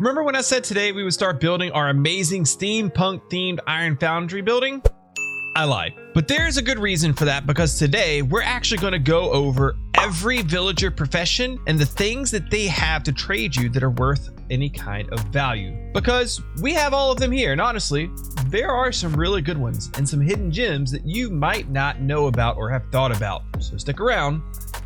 Remember when I said today we would start building our amazing steampunk themed iron foundry building? I lied. But there's a good reason for that, because today we're actually going to go over every villager profession and the things that they have to trade you that are worth any kind of value. Because we have all of them here, and honestly, there are some really good ones and some hidden gems that you might not know about or have thought about. So stick around.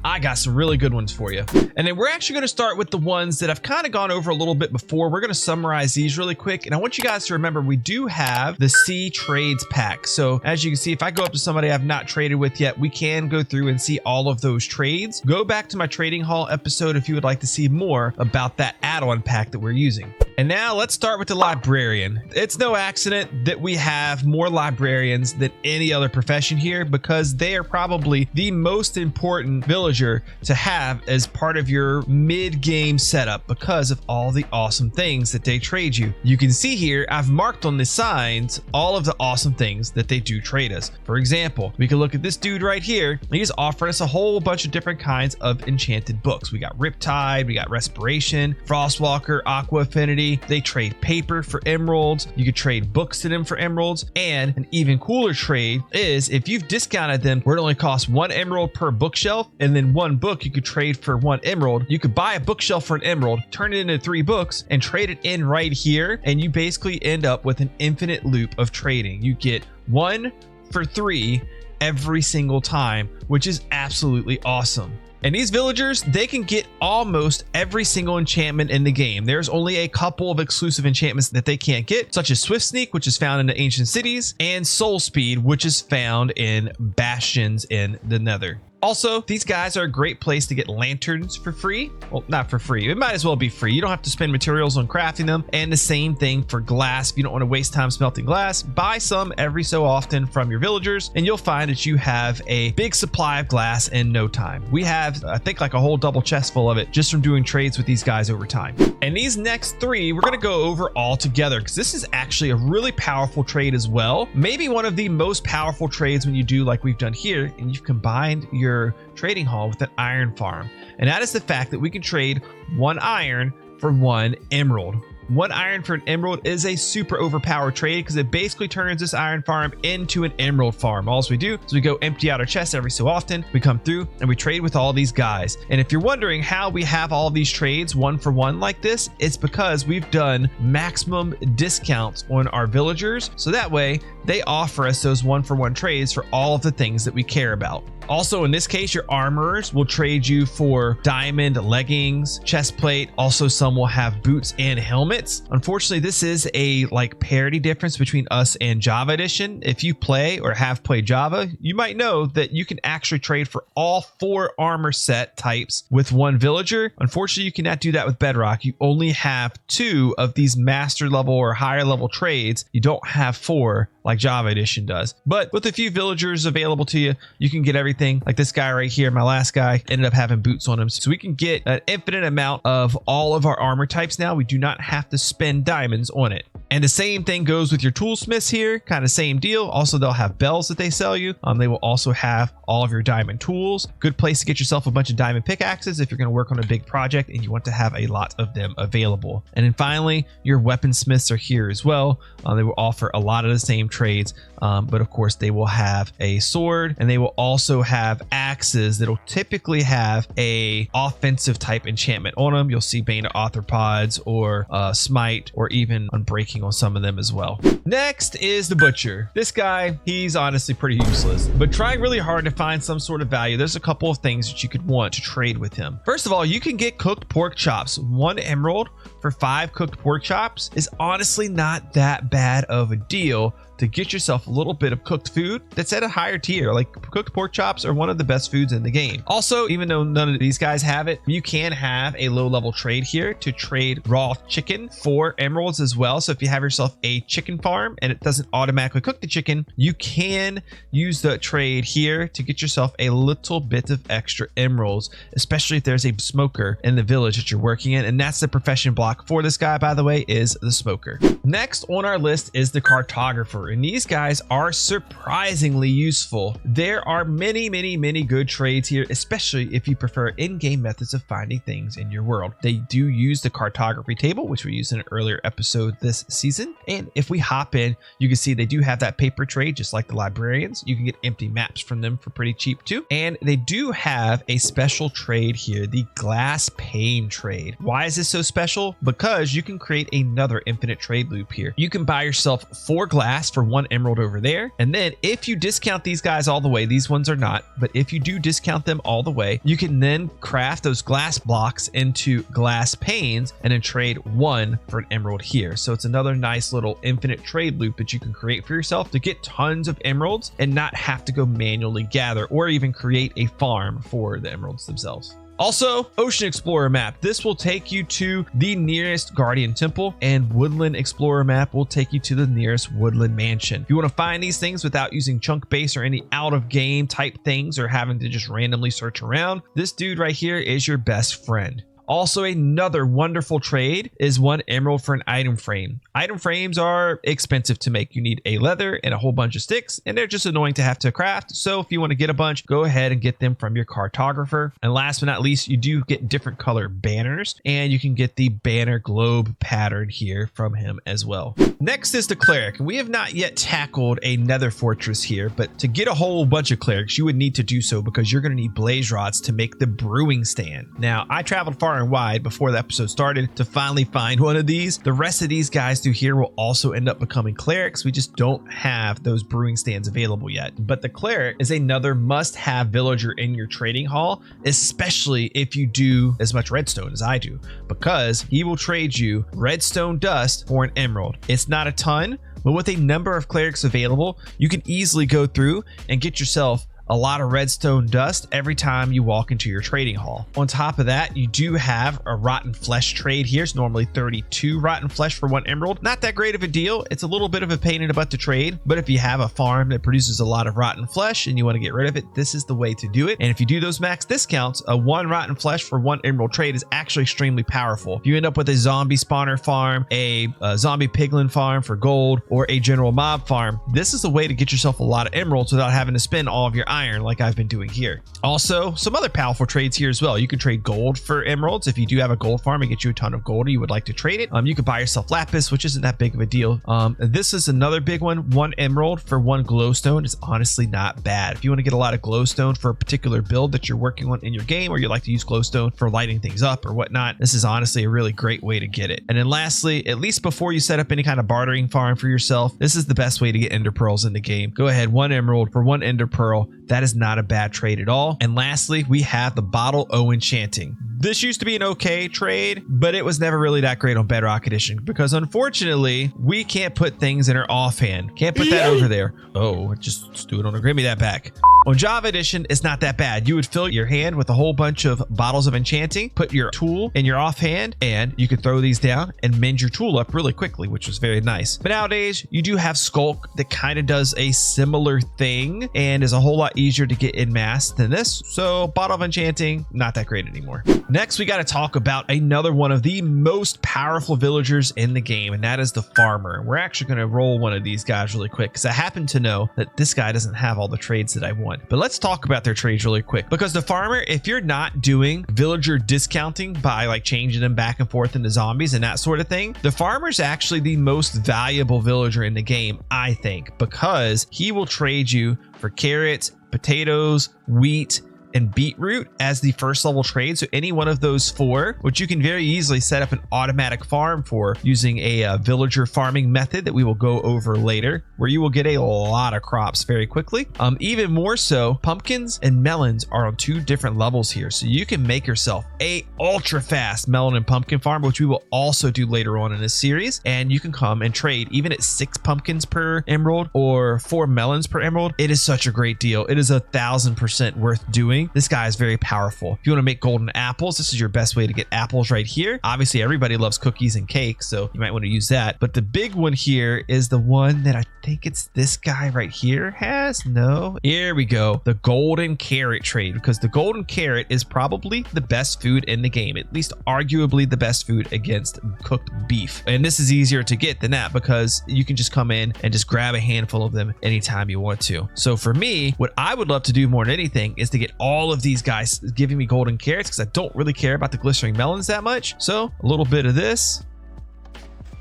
I got some really good ones for you. And then we're actually going to start with the ones that I've kind of gone over a little bit before. We're going to summarize these really quick. And I want you guys to remember, we do have the C trades pack. So as you can see, if I go up to somebody I've not traded with yet, we can go through and see all of those trades. Go back to my trading hall episode if you would like to see more about that add-on pack that we're using. And now let's start with the librarian. It's no accident that we have more librarians than any other profession here, because they are probably the most important villager to have as part of your mid-game setup because of all the awesome things that they trade you. You can see here, I've marked on the signs all of the awesome things that they do trade us. For example, we can look at this dude right here. He's offering us a whole bunch of different kinds of enchanted books. We got Riptide, we got Respiration, Frostwalker, Aqua Affinity. They trade paper for emeralds. You could trade books to them for emeralds. And an even cooler trade is if you've discounted them where it only costs 1 emerald per bookshelf, and then 1 book you could trade for 1 emerald. You could buy a bookshelf for an emerald, turn it into 3 books, and trade it in right here. And you basically end up with an infinite loop of trading. You get 1 for 3 every single time, which is absolutely awesome. And these villagers, they can get almost every single enchantment in the game. There's only a couple of exclusive enchantments that they can't get, such as Swift Sneak, which is found in the Ancient Cities, and Soul Speed, which is found in Bastions in the Nether. Also, these guys are a great place to get lanterns for free. Well, not for free. It might as well be free. You don't have to spend materials on crafting them. And the same thing for glass. If you don't want to waste time smelting glass, buy some every so often from your villagers, and you'll find that you have a big supply of glass in no time. We have, I think, like a whole double chest full of it just from doing trades with these guys over time. And these next 3, we're going to go over all together, because this is actually a really powerful trade as well. Maybe one of the most powerful trades when you do like we've done here, and you've combined your trading hall with an iron farm. And that is the fact that we can trade 1 iron for 1 emerald. 1 iron for an emerald is a super overpowered trade, because it basically turns this iron farm into an emerald farm. All we do is we go empty out our chests every so often. We come through and we trade with all these guys. And if you're wondering how we have all these trades 1 for 1 like this, it's because we've done maximum discounts on our villagers. So that way they offer us those 1 for 1 trades for all of the things that we care about. Also, in this case, your armorers will trade you for diamond leggings, chest plate. Also, some will have boots and helmets. Unfortunately, this is a parity difference between us and Java Edition. If you play or have played Java, you might know that you can actually trade for all 4 armor set types with 1 villager. Unfortunately, you cannot do that with Bedrock. You only have 2 of these master level or higher level trades. You don't have 4 like Java Edition does. But with a few villagers available to you, you can get everything. Like this guy right here, my last guy, ended up having boots on him. So we can get an infinite amount of all of our armor types now. We do not have to spend diamonds on it. And the same thing goes with your toolsmiths here, kind of same deal. Also, they'll have bells that they sell you. They will also have all of your diamond tools. Good place to get yourself a bunch of diamond pickaxes if you're going to work on a big project and you want to have a lot of them available. And then finally, your weaponsmiths are here as well. They will offer a lot of the same trades, but of course they will have a sword, and they will also have axes that'll typically have a offensive type enchantment on them. You'll see Bane of Arthropods or Smite, or even Unbreaking on some of them as well. Next is the butcher. This guy, he's honestly pretty useless, but trying really hard to find some sort of value. There's a couple of things that you could want to trade with him. First of all, you can get cooked pork chops. 1 emerald for 5 cooked pork chops is honestly not that bad of a deal to get yourself a little bit of cooked food that's at a higher tier. Like, cooked pork chops are one of the best foods in the game. Also, even though none of these guys have it, you can have a low level trade here to trade raw chicken for emeralds as well. So if you have yourself a chicken farm and it doesn't automatically cook the chicken, you can use the trade here to get yourself a little bit of extra emeralds, especially if there's a smoker in the village that you're working in. And that's the profession block for this guy, by the way, is the smoker. Next on our list is the cartographer, and these guys are surprisingly useful. There are many good trades here, especially if you prefer in-game methods of finding things in your world. They do use the cartography table, which we used in an earlier episode this season. And if we hop in, you can see they do have that paper trade, just like the librarians. You can get empty maps from them for pretty cheap too. And they do have a special trade here, the glass pane trade. Why is this so special? Because you can create another infinite trade loop here. You can buy yourself 4 glass for 1 emerald over there. And then if you discount these guys all the way, these ones are not, but if you do discount them all the way, you can then craft those glass blocks into glass panes and then trade 1 for an emerald here. So it's another nice little infinite trade loop that you can create for yourself to get tons of emeralds and not have to go manually gather or even create a farm for the emeralds themselves. Also, Ocean Explorer map. This will take you to the nearest Guardian Temple, and Woodland Explorer map will take you to the nearest Woodland Mansion. If you want to find these things without using chunk base or any out of game type things or having to just randomly search around, this dude right here is your best friend. Also, another wonderful trade is 1 emerald for an item frame. Item frames are expensive to make. You need a leather and a whole bunch of sticks, and they're just annoying to have to craft. So if you want to get a bunch, go ahead and get them from your cartographer. And last but not least, you do get different color banners, and you can get the banner globe pattern here from him as well. Next is the cleric. We have not yet tackled a nether fortress here, but to get a whole bunch of clerics, you would need to do so because you're going to need blaze rods to make the brewing stand. Now, I traveled far and wide before the episode started to finally find one of these. The rest of these guys through here will also end up becoming clerics. We just don't have those brewing stands available yet. But the cleric is another must-have villager in your trading hall, especially if you do as much redstone as I do, because he will trade you redstone dust for an emerald. It's not a ton, but with a number of clerics available, you can easily go through and get yourself a lot of redstone dust every time you walk into your trading hall. On top of that, you do have a rotten flesh trade here. It's normally 32 rotten flesh for 1 emerald. Not that great of a deal. It's a little bit of a pain in the butt to trade, but if you have a farm that produces a lot of rotten flesh and you want to get rid of it, this is the way to do it. And if you do those max discounts, a 1 rotten flesh for 1 emerald trade is actually extremely powerful. If you end up with a zombie spawner farm, a zombie piglin farm for gold, or a general mob farm, this is a way to get yourself a lot of emeralds without having to spend all of your iron like I've been doing here. Also, some other powerful trades here as well. You can trade gold for emeralds. If you do have a gold farm and get you a ton of gold, or you would like to trade it, you could buy yourself lapis, which isn't that big of a deal. This is another big one. 1 emerald for 1 glowstone is honestly not bad. If you want to get a lot of glowstone for a particular build that you're working on in your game, or you like to use glowstone for lighting things up or whatnot, this is honestly a really great way to get it. And then lastly, at least before you set up any kind of bartering farm for yourself, this is the best way to get ender pearls in the game. Go ahead, 1 emerald for 1 ender pearl. That is not a bad trade at all. And lastly, we have the bottle O enchanting. This used to be an okay trade, but it was never really that great on Bedrock Edition because unfortunately, we can't put things in our offhand. Can't put that over there. Oh, just do it on a, give me that back. On Java Edition, it's not that bad. You would fill your hand with a whole bunch of bottles of enchanting, put your tool in your offhand, and you could throw these down and mend your tool up really quickly, which was very nice. But nowadays, you do have Skulk that kind of does a similar thing and is a whole lot easier to get in mass than this. So bottle of enchanting, not that great anymore. Next, we got to talk about another one of the most powerful villagers in the game, and that is the farmer. We're actually going to roll one of these guys really quick because I happen to know that this guy doesn't have all the trades that I want. But let's talk about their trades really quick, because the farmer, if you're not doing villager discounting by like changing them back and forth into zombies and that sort of thing, the farmer is actually the most valuable villager in the game, I think, because he will trade you for carrots, potatoes, wheat, and beetroot as the first level trade. So any one of those 4, which you can very easily set up an automatic farm for using a villager farming method that we will go over later, where you will get a lot of crops very quickly. Even more so, pumpkins and melons are on 2 different levels here. So you can make yourself a ultra fast melon and pumpkin farm, which we will also do later on in this series. And you can come and trade even at 6 pumpkins per emerald or 4 melons per emerald. It is such a great deal. It is 1000% worth doing annoying. This guy is very powerful. If you want to make golden apples, this is your best way to get apples right here. Obviously, everybody loves cookies and cake, so you might want to use that. But the big one here is the one that I think it's this guy right here has. No, here we go. The golden carrot trade, because the golden carrot is probably the best food in the game, at least arguably the best food against cooked beef. And this is easier to get than that because you can just come in and just grab a handful of them anytime you want to. So for me, what I would love to do more than anything is to get all of these guys giving me golden carrots, because I don't really care about the glistering melons that much. So a little bit of this.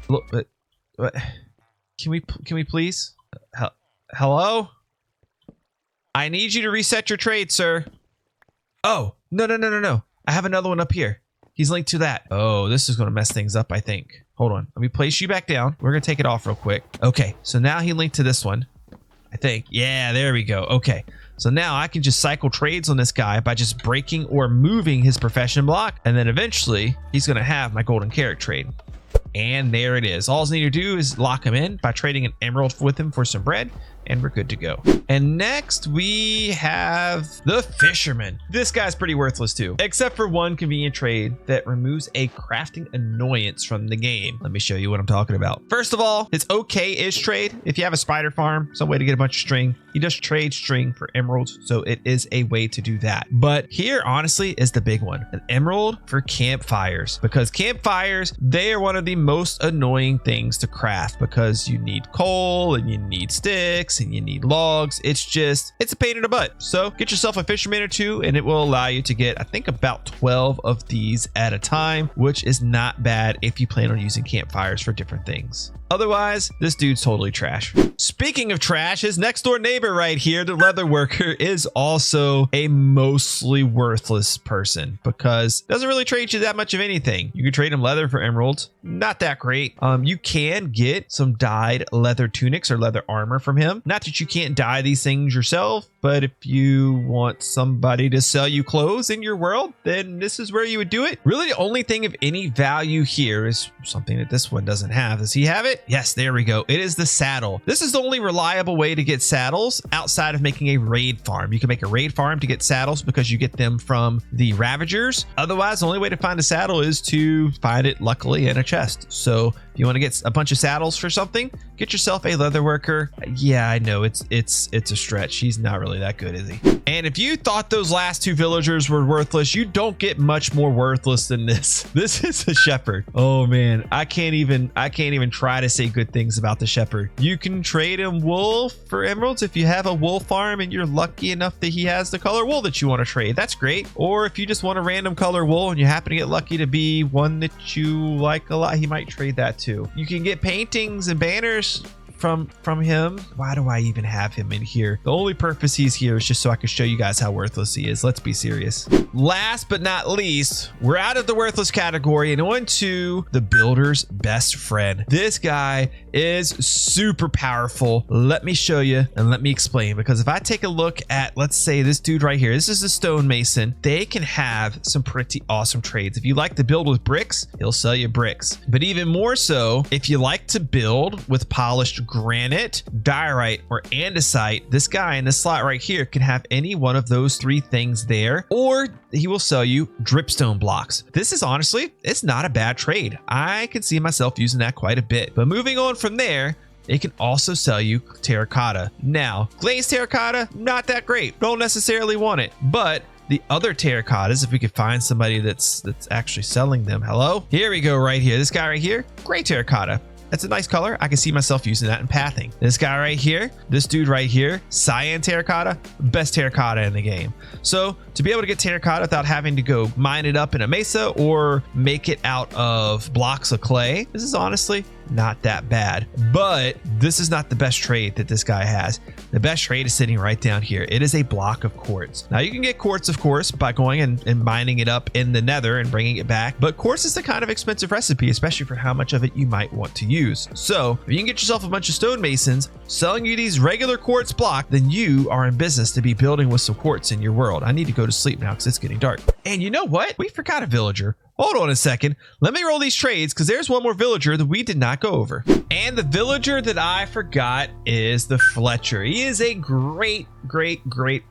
Look, what? Can we please? Hello? I need you to reset your trade, sir. Oh, no. I have another one up here. He's linked to that. Oh, this is going to mess things up, I think. Hold on. Let me place you back down. We're going to take it off real quick. Okay, so now he linked to this one, I think. Yeah, there we go. Okay, so now I can just cycle trades on this guy by just breaking or moving his profession block. And then eventually, he's going to have my golden carrot trade. And there it is. All I need to do is lock him in by trading an emerald with him for some bread, and we're good to go. And next we have the Fisherman. This guy's pretty worthless too, except for one convenient trade that removes a crafting annoyance from the game. Let me show you what I'm talking about. First of all, it's okay-ish trade. If you have a spider farm, some way to get a bunch of string, he does trade string for emeralds, so it is a way to do that. But here, honestly, is the big one. An emerald for campfires, because campfires, they are one of the most annoying things to craft because you need coal and you need sticks and you need logs. It's a pain in the butt. So get yourself a fisherman or two and it will allow you to get, I think, about 12 of these at a time, which is not bad if you plan on using campfires for different things. Otherwise, this dude's totally trash. Speaking of trash, his next door neighbor right here, the leather worker, is also a mostly worthless person because doesn't really trade you that much of anything. You can trade him leather for emeralds. Not that great. You can get some dyed leather tunics or leather armor from him. Not that you can't dye these things yourself, but if you want somebody to sell you clothes in your world, then this is where you would do it. Really, the only thing of any value here is something that this one doesn't have. Does he have it? Yes, there we go. It is the saddle. This is the only reliable way to get saddles outside of making a raid farm. You can make a raid farm to get saddles because you get them from the Ravagers. Otherwise, the only way to find a saddle is to find it luckily in a chest. So if you want to get a bunch of saddles for something, get yourself a leather worker. Yeah, I know it's a stretch. He's not really that good, is he? And if you thought those last two villagers were worthless, you don't get much more worthless than this. This is a shepherd. Oh man, I can't even try to say good things about the shepherd. You can trade him wool for emeralds if you have a wool farm and you're lucky enough that he has the color wool that you want to trade. That's great. Or if you just want a random color wool and you happen to get lucky to be one that you like a lot, he might trade that too. You can get paintings and banners from him. Why do I even have him in here? The only purpose he's here is just so I can show you guys how worthless he is. Let's be serious. Last but not least, we're out of the worthless category and on to the builder's best friend. This guy is super powerful. Let me show you and let me explain, because if I take a look at, let's say, this dude right here, this is a stonemason. They can have some pretty awesome trades. If you like to build with bricks, he'll sell you bricks. But even more so, if you like to build with polished granite, diorite, or andesite, this guy in this slot right here can have any one of those three things there, or he will sell you dripstone blocks. This is honestly, it's not a bad trade. I can see myself using that quite a bit. But moving on from there, it can also sell you terracotta. Now, glazed terracotta, not that great. Don't necessarily want it, but the other terracottas, if we could find somebody that's actually selling them. Hello? Here we go right here. This guy right here, gray terracotta. That's a nice color. I can see myself using that in pathing. This guy right here, this dude right here, cyan terracotta, best terracotta in the game. So to be able to get terracotta without having to go mine it up in a mesa or make it out of blocks of clay, this is honestly not that bad. But this is not the best trade that this guy has. The best trade is sitting right down here. It is a block of quartz. Now you can get quartz, of course, by going and mining it up in the nether and bringing it back. But quartz is the kind of expensive recipe, especially for how much of it you might want to use. So if you can get yourself a bunch of stonemasons selling you these regular quartz block, then you are in business to be building with some quartz in your world. I need to go to sleep now because it's getting dark. And you know what? We forgot a villager. hold on a second. Let me roll these trades because there's one more villager that we did not go over. And the villager that I forgot is the Fletcher. He is a great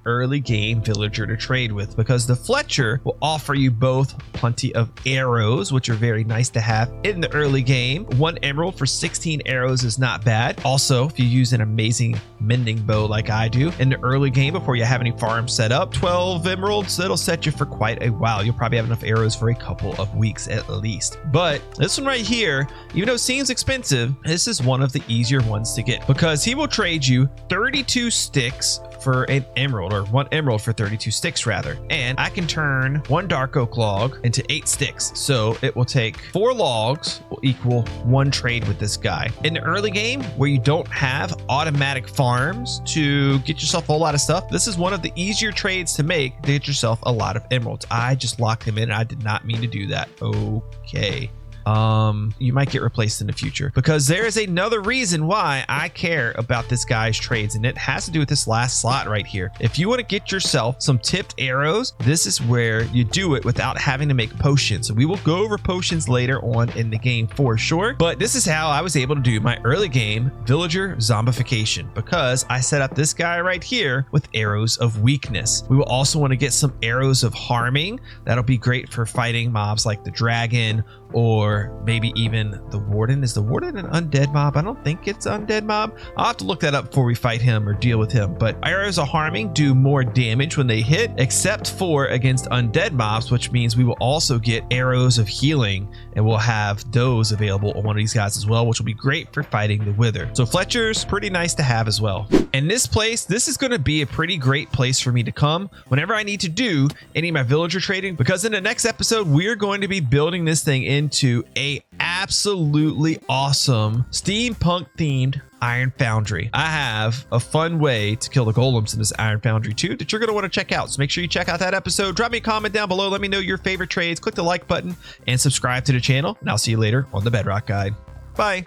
early game villager to trade with because the Fletcher will offer you both plenty of arrows, which are very nice to have in the early game. 1 emerald for 16 arrows is not bad. Also, if you use an amazing mending bow like I do in the early game before you have any farms set up, 12 emeralds, that'll set you for quite a while. You'll probably have enough arrows for a couple of weeks at least. But this one right here, even though it seems expensive, this is one of the easier ones to get because he will trade you 32 sticks for an emerald, or 1 emerald for 32 sticks rather. And I can turn 1 dark oak log into 8 sticks. So it will take 4 logs will equal 1 trade with this guy. In the early game where you don't have automatic farms to get yourself a whole lot of stuff, this is one of the easier trades to make to get yourself a lot of emeralds. I just locked him in and I did not mean to do that. Okay. You might get replaced in the future because there is another reason why I care about this guy's trades, and it has to do with this last slot right here. If you want to get yourself some tipped arrows, this is where you do it without having to make potions. So we will go over potions later on in the game for sure, but this is how I was able to do my early game villager zombification because I set up this guy right here with arrows of weakness. We will also want to get some arrows of harming. That'll be great for fighting mobs like the dragon or maybe even the warden. Is the warden an undead mob? I don't think it's undead mob. I'll have to look that up before we fight him or deal with him. But arrows of harming do more damage when they hit, except for against undead mobs, which means we will also get arrows of healing, and we'll have those available on one of these guys as well, which will be great for fighting the wither. So Fletcher's pretty nice to have as well. And this place, this is going to be a pretty great place for me to come whenever I need to do any of my villager trading, because in the next episode, we're going to be building this thing into a absolutely awesome steampunk themed iron foundry. I have a fun way to kill the golems in this iron foundry too that you're going to want to check out. So make sure you check out that episode. Drop me a comment down below. Let me know your favorite trades. Click the like button and subscribe to the channel. And I'll see you later on the Bedrock Guide. Bye.